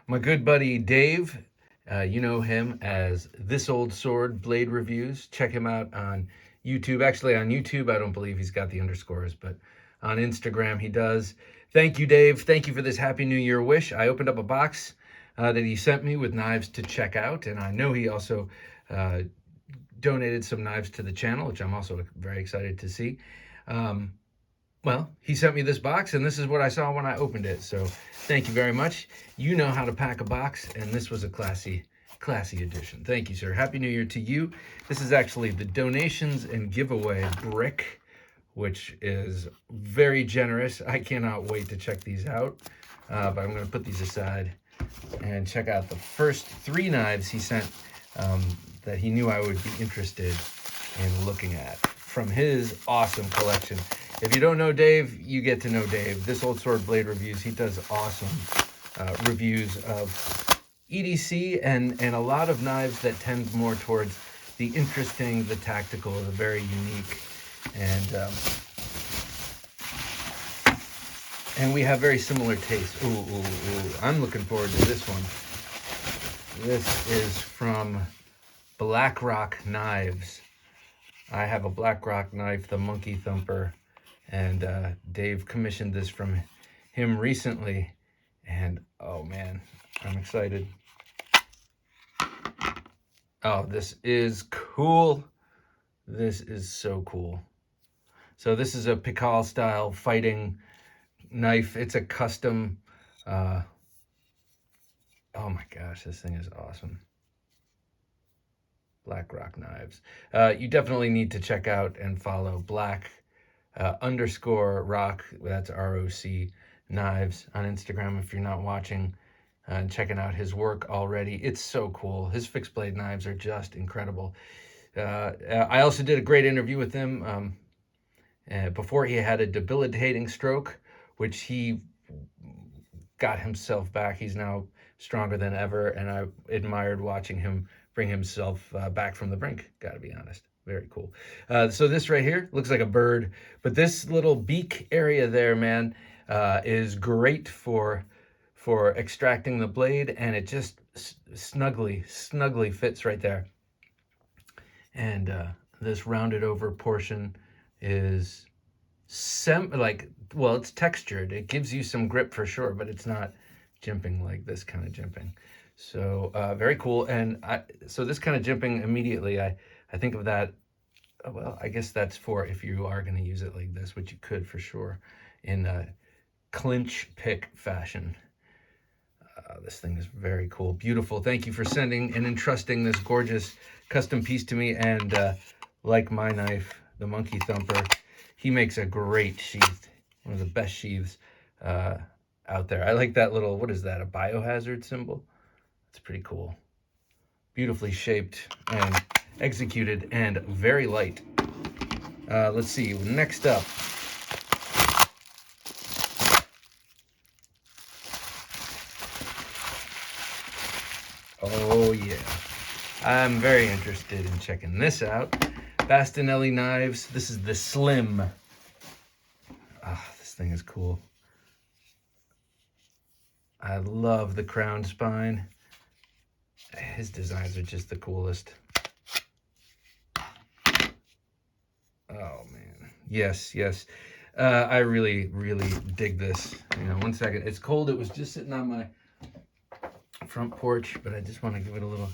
My good buddy Dave, you know him as This Old Sword Blade Reviews. Check him out on YouTube. Actually, on YouTube, I don't believe he's got the underscores, but on Instagram he does. Thank you, Dave. Thank you for this Happy New Year wish. I opened up a box that he sent me with knives to check out, and I know he also donated some knives to the channel, which I'm also very excited to see. Well, he sent me this box, and this is what I saw when I opened it. So thank you very much. You know how to pack a box, and this was a classy edition. Thank you, sir. Happy New Year to you. This is actually the donations and giveaway brick, which is very generous. I cannot wait to check these out, but I'm going to put these aside and check out the first 3 knives he sent that he knew I would be interested in looking at from his awesome collection. If you don't know Dave, you get to know Dave. This Old Sword Blade Reviews, he does awesome reviews of EDC and a lot of knives that tend more towards the interesting, the tactical, the very unique. And we have very similar tastes. Ooh. I'm looking forward to this one. This is from Blackrock Knives. I have a Blackrock knife, the Monkey Thumper, and Dave commissioned this from him recently, and oh man, I'm excited. Oh, this is cool. This is so cool. So this is a Pikal style fighting knife. It's a custom, oh my gosh, this thing is awesome. Blackrock Knives. You definitely need to check out and follow Black _rock, that's ROC knives on Instagram if you're not watching and checking out his work already. It's so cool. His fixed blade knives are just incredible. I also did a great interview with him before he had a debilitating stroke, which he got himself back. He's now stronger than ever, and I admired watching him bring himself back from the brink, gotta be honest. Very cool. So this right here looks like a bird, but this little beak area there, man, is great for extracting the blade, and it just snugly fits right there. And this rounded over portion is well, it's textured. It gives you some grip for sure, but it's not jimping like this kind of jimping. So very cool. And so this kind of jimping, immediately I think of that, well, I guess that's for if you are going to use it like this, which you could for sure in a clinch pick fashion. This thing is very cool, beautiful. Thank you for sending and entrusting this gorgeous custom piece to me. And like my knife, the Monkey Thumper, he makes a great sheath, one of the best sheaths out there. I like that little, what is that, a biohazard symbol? It's pretty cool. Beautifully shaped and executed and very light. Let's see, next up. Oh yeah, I'm very interested in checking this out. Bastinelli knives. This is the Slim. This thing is cool. I love the crown spine. His designs are just the coolest. Oh man, yes. I really dig this. You know, one second, it's cold. It was just sitting on my front porch, but I just want to give it a little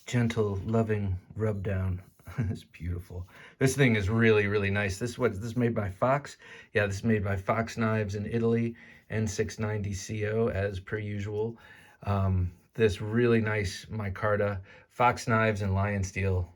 gentle, loving rub down. It's beautiful. This thing is really nice. This is made by Fox. Yeah, this is made by Fox Knives in Italy, N690 CO as per usual. This really nice micarta. Fox Knives and Lion Steel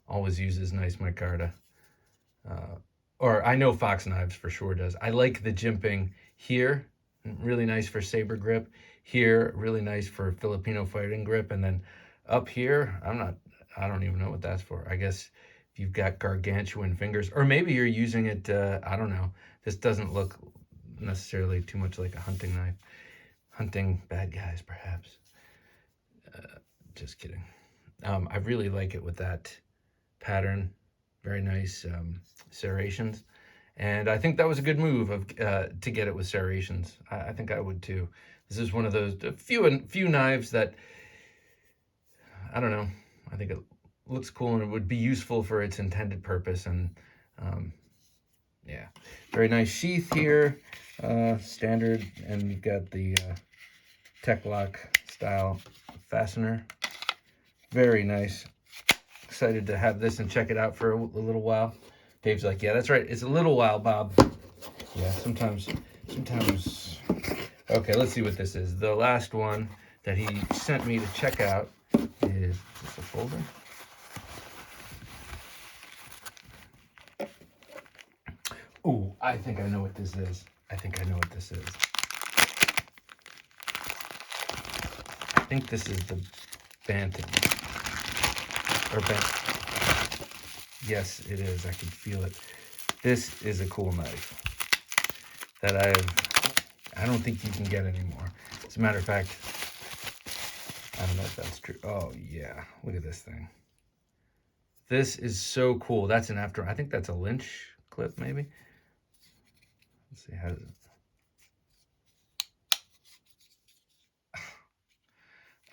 always uses nice micarta. Or I know Fox Knives for sure does. I like the jimping here, really nice for saber grip. Here, really nice for Filipino fighting grip. And then up here, I don't even know what that's for. I guess if you've got gargantuan fingers, or maybe you're using it, I don't know. This doesn't look necessarily too much like a hunting knife. Hunting bad guys, perhaps. Just kidding. I really like it with that pattern. Very nice serrations. And I think that was a good move of to get it with serrations. I think I would too. This is one of those few knives that, I don't know, I think it looks cool and it would be useful for its intended purpose. And yeah, very nice sheath here, standard, and you've got the TechLock style fastener. Very nice. Excited to have this and check it out for a little while. Dave's like, yeah, that's right. It's a little while, Bob. Yeah, sometimes. Okay, let's see what this is. The last one that he sent me to check out is this a folder? Ooh, I think I know what this is. I think this is the Bantam. Or Bantam. Yes, it is. I can feel it. This is a cool knife that I don't think you can get anymore. As a matter of fact, I don't know if that's true. Oh, yeah. Look at this thing. This is so cool. That's an I think that's a Lynch clip, maybe. Let's see, how does it...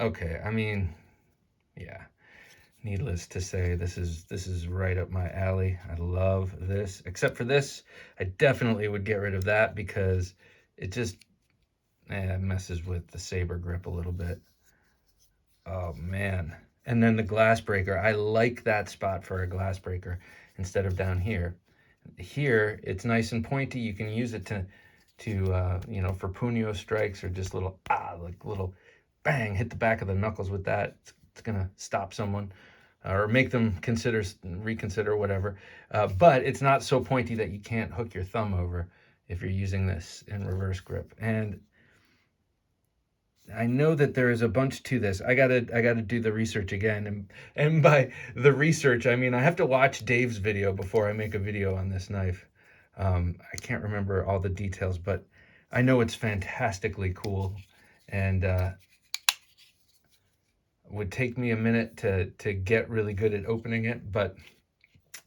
Okay, I mean, yeah. Needless to say, this is right up my alley. I love this. Except for this, I definitely would get rid of that because it just messes with the saber grip a little bit. Oh, man. And then the glass breaker. I like that spot for a glass breaker instead of down here. Here, it's nice and pointy. You can use it to you know, for punio strikes or just little, like little bang, hit the back of the knuckles with that. It's going to stop someone or make them reconsider, whatever. But it's not so pointy that you can't hook your thumb over if you're using this in reverse grip. And I know that there is a bunch to this. I gotta do the research again, and by the research I mean I have to watch Dave's video before I make a video on this knife. I can't remember all the details, but I know it's fantastically cool, and would take me a minute to get really good at opening it, but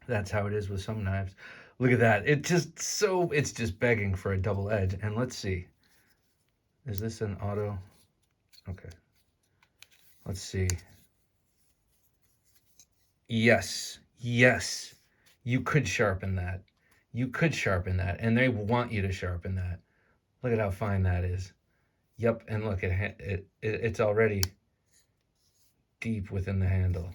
that's how it is with some knives. Look at that! It's just begging for a double edge. And let's see, is this an auto? Okay. Let's see. Yes. You could sharpen that. And they want you to sharpen that. Look at how fine that is. Yep, and look, it's already deep within the handle.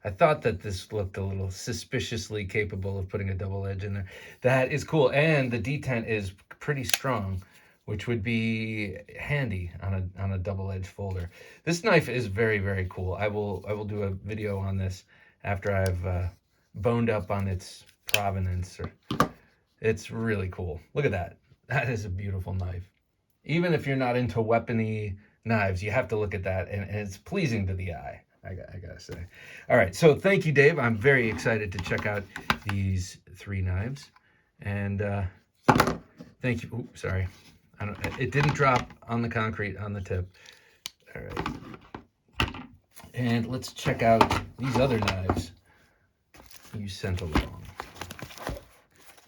I thought that this looked a little suspiciously capable of putting a double edge in there. That is cool, and the detent is pretty strong, which would be handy on a double-edged folder. This knife is very, very cool. I will do a video on this after I've boned up on its provenance. It's really cool. Look at that. That is a beautiful knife. Even if you're not into weapony knives, you have to look at that, and it's pleasing to the eye. I gotta say. All right, so thank you, Dave. I'm very excited to check out these 3 knives, and thank you. Oops, sorry. It didn't drop on the concrete on the tip. All right. And let's check out these other knives you sent along.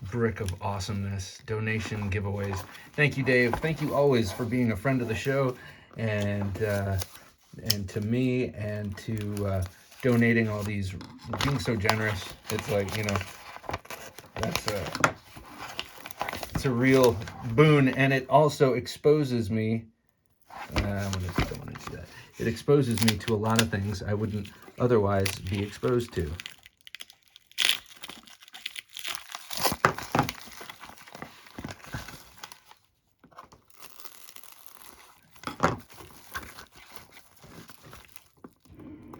Brick of awesomeness, donation giveaways. Thank you, Dave. Thank you always for being a friend of the show, and to me, and to donating all these, being so generous. It's like, you know, it's a real boon, and it also exposes me. Don't want to do that. It exposes me to a lot of things I wouldn't otherwise be exposed to.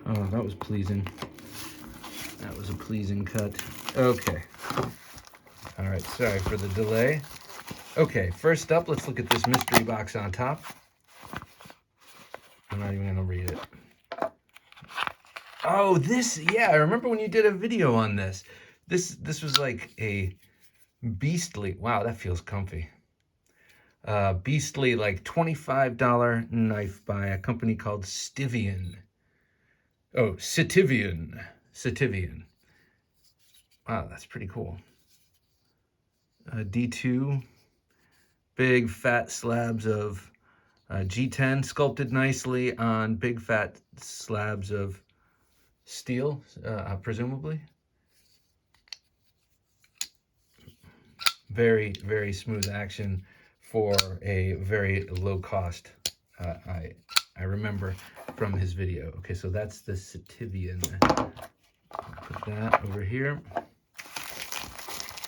Oh, that was pleasing. That was a pleasing cut. Okay. All right, sorry for the delay. Okay, first up, let's look at this mystery box on top. I'm not even going to read it. Oh, this, yeah, I remember when you did a video on this. This was like a beastly, wow, that feels comfy. Beastly, like $25 knife by a company called Sativian. Oh, Sativian. Wow, that's pretty cool. D2, big fat slabs of G10 sculpted nicely on big fat slabs of steel, presumably. Very, very smooth action for a very low cost. I remember from his video. Okay, so that's the Sativian. Put that over here.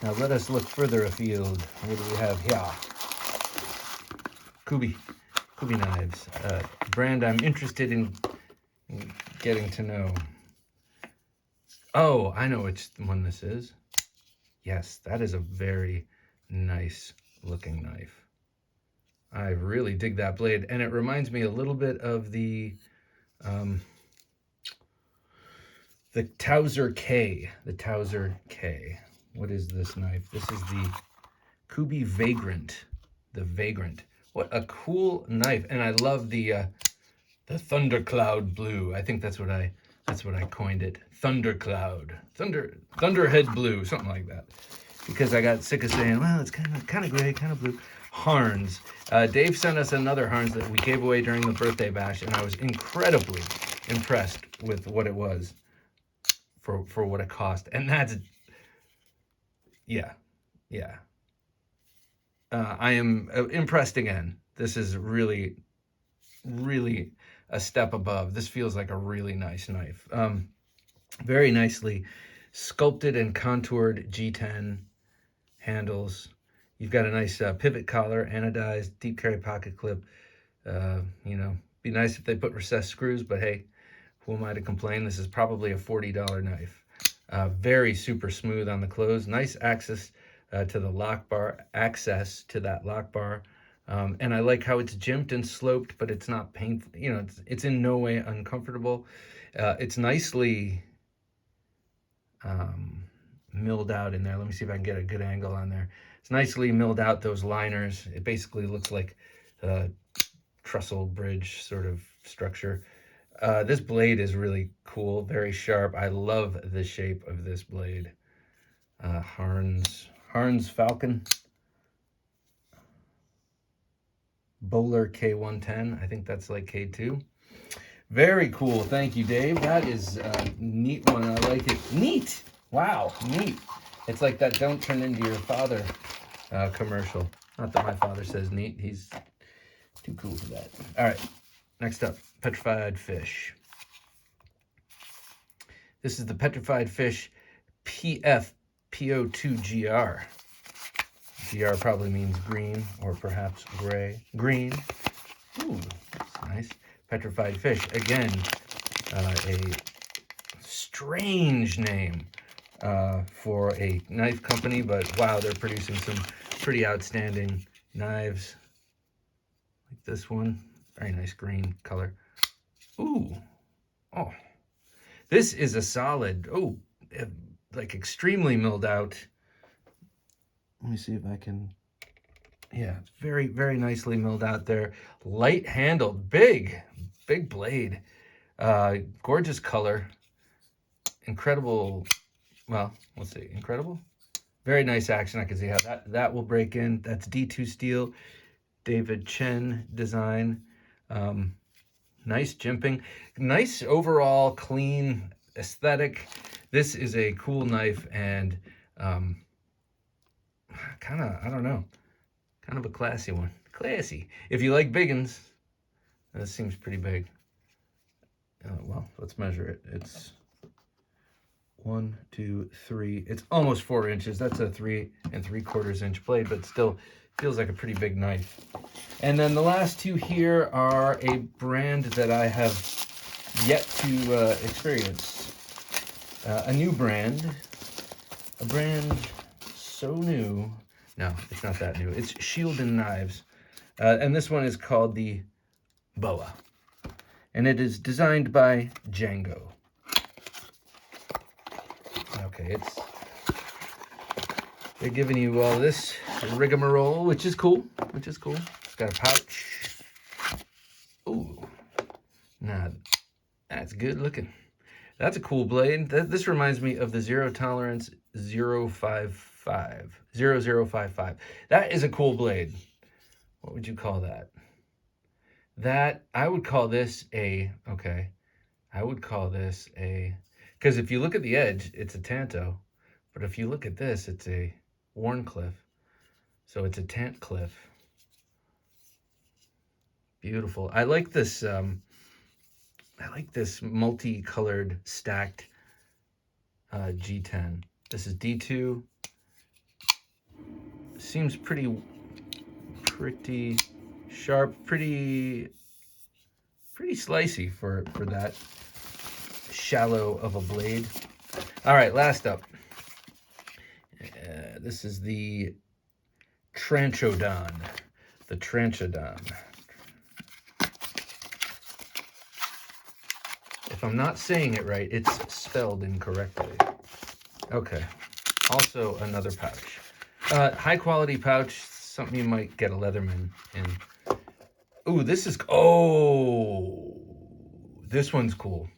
Now let us look further afield. What do we have here? Kuby knives. Brand I'm interested in getting to know. Oh, I know which one this is. Yes, that is a very nice looking knife. I really dig that blade, and it reminds me a little bit of the Towser K. The Towser K. What is this knife? This is the Kuby Vagrant. The Vagrant. What a cool knife, and I love the Thundercloud blue. I think that's what I coined it. Thundercloud. Thunderhead blue, something like that. Because I got sick of saying, well, it's kind of gray, kind of blue. Harns. Dave sent us another Harns that we gave away during the birthday bash, and I was incredibly impressed with what it was for what it cost. And that's, yeah. I am impressed again. This is really, really a step above. This feels like a really nice knife. Very nicely sculpted and contoured G10 handles. You've got a nice pivot collar, anodized, deep carry pocket clip. You know, be nice if they put recessed screws, but hey, who am I to complain? This is probably a $40 knife. Very super smooth on the close. Nice access to the lock bar, access to that lock bar. And I like how it's jimped and sloped, but it's not painful. You know, it's in no way uncomfortable. It's nicely milled out in there. Let me see if I can get a good angle on there. It's nicely milled out, those liners. It basically looks like a trestle bridge sort of structure. This blade is really cool, very sharp. I love the shape of this blade. Harns Falcon. Bowler K110. I think that's like K2. Very cool. Thank you, Dave. That is a neat one. I like it. Neat. Wow, neat. It's like that "Don't Turn Into Your Father" commercial. Not that my father says neat. He's too cool for that. All right. Next up, Petrified Fish. This is the Petrified Fish PFPO2GR. GR probably means green or perhaps gray. Green. Ooh, that's nice. Petrified Fish. Again, a strange name for a knife company, but wow, they're producing some pretty outstanding knives. Like this one. Very nice green color. Ooh. Oh. This is a solid, like extremely milled out. Let me see if I can, yeah, it's very, very nicely milled out there. Light handled, big blade. Gorgeous color. Incredible, well, let's see, incredible. Very nice action. I can see how that will break in. That's D2 steel, David Chen design. Nice jimping. Nice overall clean aesthetic. This is a cool knife and kind of, I don't know, kind of a classy one. Classy. If you like big uns, this seems pretty big. Well, let's measure it. It's 1, 2, 3. It's almost 4 inches. That's a 3 3/4 inch blade, but still feels like a pretty big knife. And then the last two here are a brand that I have yet to experience. A new brand. A brand so new. No, it's not that new. It's Shieldon Knives. And this one is called the Boa. And it is designed by Django. Okay, they're giving you all this rigmarole, which is cool. It's got a pouch. Ooh. Now, that's good looking. That's a cool blade. This reminds me of the Zero Tolerance 0055. That is a cool blade. What would you call that? That, I would call this a, okay, I would call this a, because if you look at the edge, it's a Tanto. But if you look at this, it's a Wharncliffe. So it's a Tantcliffe. Beautiful. I like this multicolored stacked G10. This is D2. Seems pretty sharp, pretty slicey for that shallow of a blade. All right, last up. This is the Tranchodon. The Tranchodon. If I'm not saying it right, it's spelled incorrectly. Okay. Also another pouch. High quality pouch, something you might get a Leatherman in. Ooh, this is, oh, this one's cool.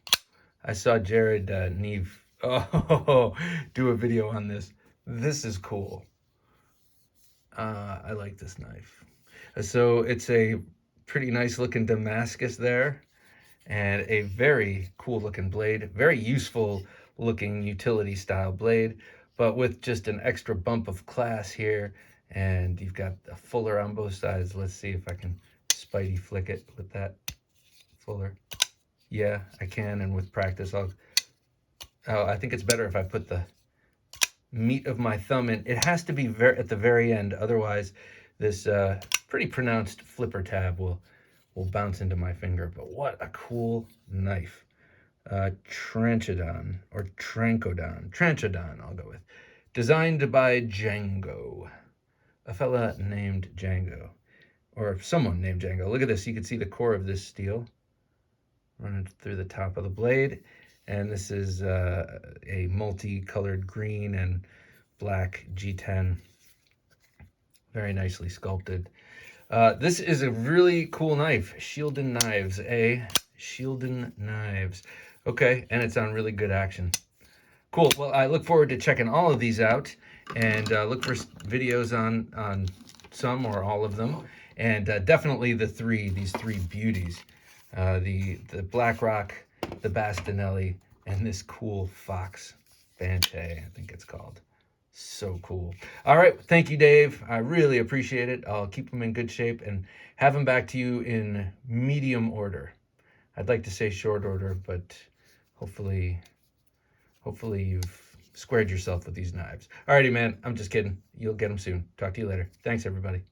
I saw Jared Neve do a video on this. This is cool. I like this knife. So it's a pretty nice looking Damascus there, and a very cool looking blade, very useful looking utility style blade, but with just an extra bump of class here, and you've got a fuller on both sides. Let's see if I can Spidey flick it with that fuller. Yeah, I can, and with practice I think it's better if I put the meat of my thumb in. It has to be at the very end, otherwise this pretty pronounced flipper tab will bounce into my finger. But what a cool knife. Tranchodon, or Tranchodon I'll go with. Designed by Django, a fella named Django, or someone named Django. Look at this, you can see the core of this steel running through the top of the blade. And this is a multicolored green and black G10. Very nicely sculpted. This is a really cool knife. Shieldon Knives, Shieldon Knives. Okay, and it's on really good action. Cool. Well, I look forward to checking all of these out, and look for videos on some or all of them. And definitely these three beauties. The Blackrock, the Bastinelli, and this cool Fox Bante, I think it's called. So cool. All right, thank you, Dave. I really appreciate it. I'll keep them in good shape and have them back to you in medium order. I'd like to say short order, but hopefully you've squared yourself with these knives. Alrighty, man, I'm just kidding. You'll get them soon. Talk to you later. Thanks, everybody.